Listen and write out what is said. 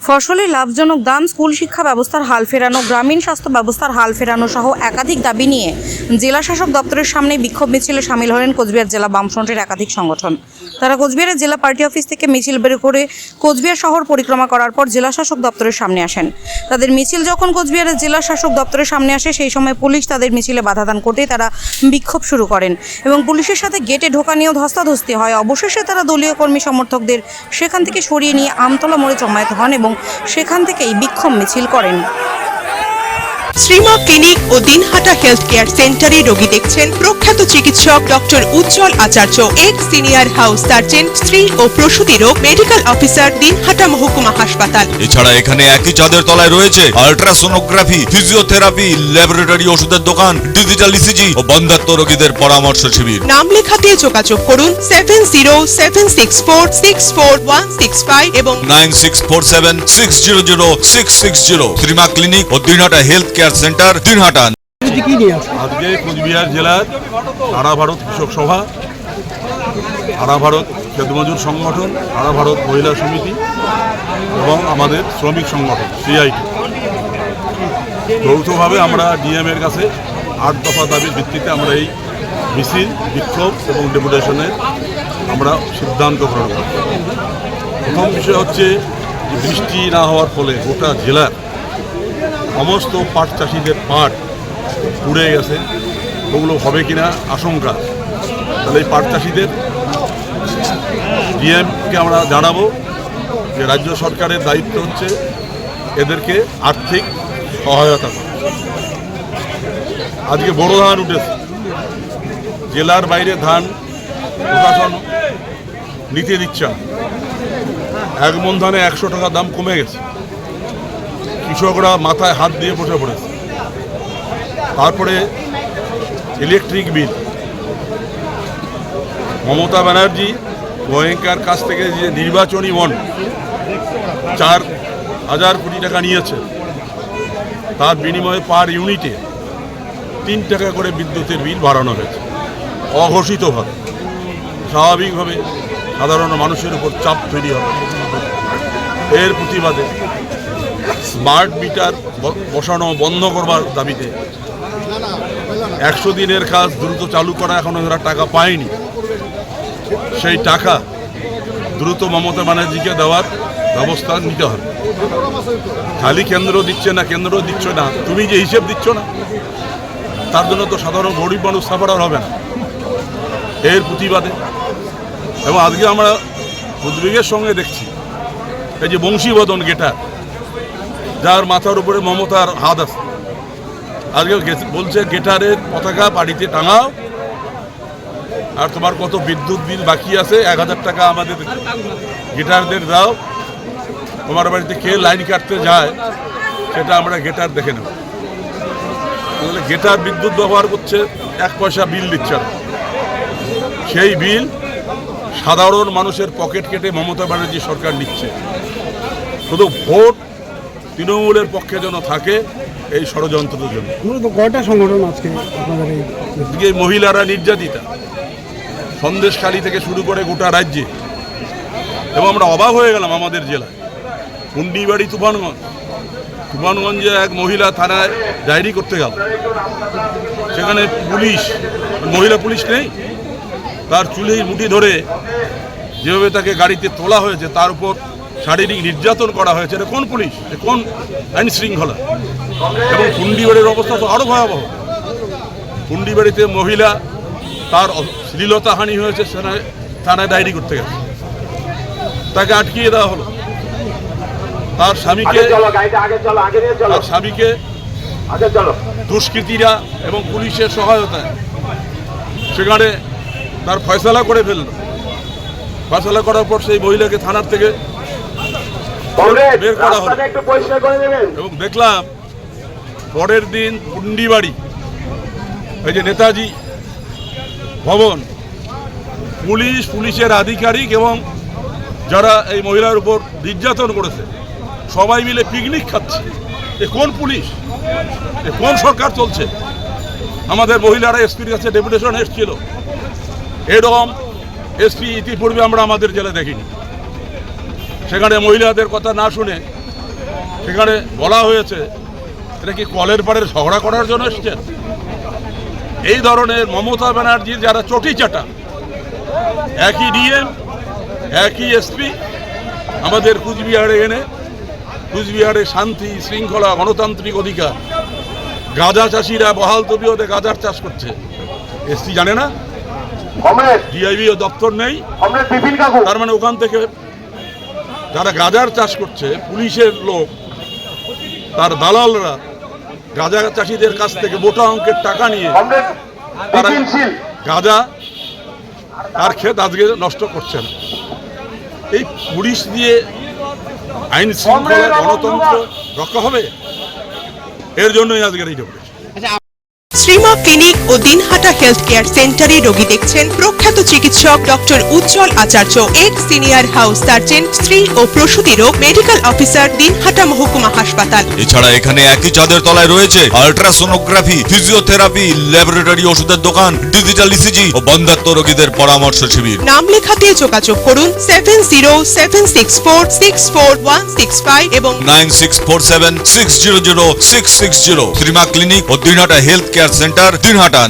ফসলের লাভজনক দাম, স্কুল শিক্ষা ব্যবস্থার হাল ফেরানো, গ্রামীণ স্বাস্থ্য ব্যবস্থার হাল ফেরানো সহ একাধিক দাবি নিয়ে জেলা শাসক দপ্তরের সামনে বিক্ষোভ মিছিলে সামিল হলেন কোচবিহার জেলা বামফ্রন্টের একাধিক সংগঠন। তারা কোচবিহারের জেলা পার্টি অফিস থেকে মিছিল বের করে কোচবিহার শহর পরিক্রমা করার পর জেলা শাসক দপ্তরের সামনে আসেন। তাদের মিছিল যখন কোচবিহারের জেলা শাসক দপ্তরের সামনে আসে, সেই সময় পুলিশ তাদের মিছিলে বাধা দান করতেই তারা বিক্ষোভ শুরু করেন এবং পুলিশের সাথে গেটে ঢোকা নিয়েও ধস্তাধস্তি হয়। অবশেষে তারা দলীয় কর্মী সমর্থকদের সেখান থেকে সরিয়ে নিয়ে আমতলা মোড়ে জমায়েত হন এবং সেখান থেকেই বিক্ষোভ মিছিল করেন। শ্রীমা ক্লিনিক ও দিনহাটা হেলথ কেয়ার সেন্টারে রোগী দেখছেন প্রখ্যাত চিকিৎসক ডক্টর উজ্জ্বল আচার্য, এক্স সিনিয়র হাউস সার্জন, স্ত্রী ও প্রসূতি রোগ মেডিকেল অফিসার, দিনহাটা মহকুমা হাসপাতাল। এছাড়া এখানে একই চাঁদের তলায় রয়েছে আল্ট্রাসোনোগ্রাফি, ফিজিওথেরাপি, ল্যাবরেটরি, ওষুধের দোকান, ডিজিটাল ইসিজি ও বন্ধ্যাত্ব রোগীদের পরামর্শ শিবির। নাম লেখাতে যোগাযোগ করুন 7076464165 এবং 9647600660। শ্রীমা ক্লিনিক ও Dinhata health care centre, Dinhata. আজকে কোচবিহার জেলার সারা ভারত কৃষক সভা, সারা ভারত খেতমজুর সংগঠন, সারা ভারত মহিলা সমিতি এবং আমাদের শ্রমিক সংগঠন সিআইটি যৌথভাবে আমরা ডিএম এর কাছে 8 দফা দাবির ভিত্তিতে আমরা এই মিছিল, বিক্ষোভ এবং ডেপুটেশনের আমরা সিদ্ধান্ত গ্রহণ করি। প্রথম বিষয় হচ্ছে যে বৃষ্টি না হওয়ার ফলে গোটা জেলার সমস্ত পাট চাষিদের পাট পুড়ে গেছে, ওগুলো হবে কিনা আশঙ্কা। তাহলে এই পাট চাষিদের ডিএমকে আমরা জানাবো যে রাজ্য সরকারের দায়িত্ব হচ্ছে এদেরকে আর্থিক সহায়তা করা। আজকে বড় ধান উঠেছে, জেলার বাইরে ধান প্রশাসন নিতে দিচ্ছে না। 1 মণ ধানে 100 টাকা দাম কমে গেছে, কৃষকরা মাথায় হাত দিয়ে বসে পড়েছে। তারপরে ইলেকট্রিক বিল, মমতা ব্যানার্জি গোয়েঙ্কার কাছ থেকে যে নির্বাচনী বন্ড 4,000 কোটি টাকা নিয়েছে, তার বিনিময়ে পার ইউনিটে 3 টাকা করে বিদ্যুতের বিল বাড়ানো হয়েছে অঘোষিতভাবে। স্বাভাবিকভাবে সাধারণ মানুষের উপর চাপ তৈরি হবে। এর প্রতিবাদে স্মার্ট মিটার বসানো বন্ধ করবার দাবিতে 100 দিনের কাজ দ্রুত চালু করা, এখনো যারা টাকা পায়নি সেই টাকা দ্রুত মমতা ব্যানার্জিকে দেওয়ার ব্যবস্থা নিতে হবে। খালি কেন্দ্র দিচ্ছে না, তুমি যে হিসেব দিচ্ছ না, তার জন্য তো সাধারণ গরিব মানুষ সাফার হবে না। এর প্রতিবাদে এবং আজকে আমরা উদ্বেগের সঙ্গে দেখছি এই যে বংশীবদন গেটার, যার মাথার উপরে মমতার হাত আছে, আজকে বলছে গেটারের পতাকা বাড়িতে টাঙাও, আর তোমার কত বিদ্যুৎ বিল বাকি আছে 1000 টাকা আমাদের গেটারদের দাও, তোমার বাড়িতে কে লাইন কাটতে যায় সেটা আমরা গেটার দেখে নেব। তাহলে গেটার বিদ্যুৎ ব্যবহার করছে, 1 পয়সা বিল দিচ্ছে না। সেই বিল সাধারণ মানুষের পকেট কেটে মমতা ব্যানার্জি সরকার নিচ্ছে, শুধু ভোট তৃণমূলের পক্ষে যেন থাকে এই ষড়যন্ত্রের জন্য। কয়টা সংগঠন আজকে আপনাদের এই মহিলারা নির্যাতিতা, সন্দেশখালী থেকে শুরু করে গোটা রাজ্যে। এবং আমরা অবাক হয়ে গেলাম আমাদের জেলায় কুন্ডিবাড়ি, তুফানগঞ্জে এক মহিলা থানায় ডায়েরি করতে গেল, সেখানে পুলিশ, মহিলা পুলিশ নেই, তার চুলেই মুঠি ধরে যেভাবে তাকে গাড়িতে তোলা হয়েছে, তার উপর শারীরিক নির্যাতন করা হয়েছে। এটা কোন পুলিশ, কোন আইন শৃঙ্খলা? এবং কুন্ডিবাড়ির অবস্থা তো আরও ভয়াবহ। কুন্ডিবাড়িতে মহিলা, তার শ্লীলতাহানি হয়েছে, থানায় ডায়েরি করতে গেছে, তাকে আটকিয়ে দেওয়া হলো। তার স্বামীকে দুষ্কৃতীরা এবং পুলিশের সহায়তায় সেখানে তার ফয়সালা করে ফেলল। ফয়সালা করার পর সেই মহিলাকে থানার থেকে বের করা হলো। এবং দেখলাম পরের দিন কুন্ডিবাড়ি, এই যে নেতাজি ভবন, পুলিশের আধিকারিক এবং যারা এই মহিলার উপর নির্যাতন করেছে সবাই মিলে পিকনিক খাচ্ছে। এ কোন পুলিশ, এ কোন সরকার চলছে? আমাদের মহিলারা এসপির কাছে ডেপুটেশন এসেছিল, এরকম এসপি ইতিপূর্বে আমরা আমাদের জেলায় দেখিনি। সেখানে মহিলাদের কথা না শুনে সেখানে বলা হয়েছে এটা কি কলের পাড়ের ঝগড়া করার জন্য এসছেন? এই ধরনের মমতা ব্যানার্জি যারা চটি চাটা, একই ডিএম একই এসপি আমাদের কুচবিহারে এনে কুচবিহারে শান্তি শৃঙ্খলা গণতান্ত্রিক অধিকার, গাঁজা চাষিরা বহাল তবিয়তে গাঁজার চাষ করছে, এসপি জানে না? ডিআইবি দপ্তর নেই, তার মানে ওখান থেকে যারা গাঁজার চাষ করছে পুলিশের লোক, তার দালালরা গাঁজা চাষিদের কাছ থেকে মোটা অঙ্কের টাকা নিয়ে তারা গাঁজা তার ক্ষেত আজকে নষ্ট করছে না। এই পুলিশ দিয়ে আইন শৃঙ্খলা গণতন্ত্র রক্ষা হবে? এর জন্যই আজকের এই ডেপুটেশন। শ্রীমা ক্লিনিক ও দিনহাটা হেলথ কেয়ার সেন্টারে রোগী দেখছেন প্রখ্যাত চিকিৎসক ডক্টর উজ্জ্বল আচার্য, এক্স সিনিয়র হাউস সার্জন, স্ত্রী ও প্রসূতি রোগ মেডিকেল অফিসার, দিনহাটা মহকুমা হাসপাতাল। এছাড়া এখানে একই ছাদের তলায় রয়েছে আল্ট্রাসোনোগ্রাফি, ফিজিওথেরাপি, ল্যাবরেটরি ওষুধের দোকান, ডিজিটাল ইসিজি ও বন্ধ্যাত্ব রোগীদের পরামর্শ শিবির। নাম লেখাতে যোগাযোগ করুন 7076464165 এবং 9647600660। শ্রীমা ক্লিনিক ও Dinhata health care centre, Dinhata.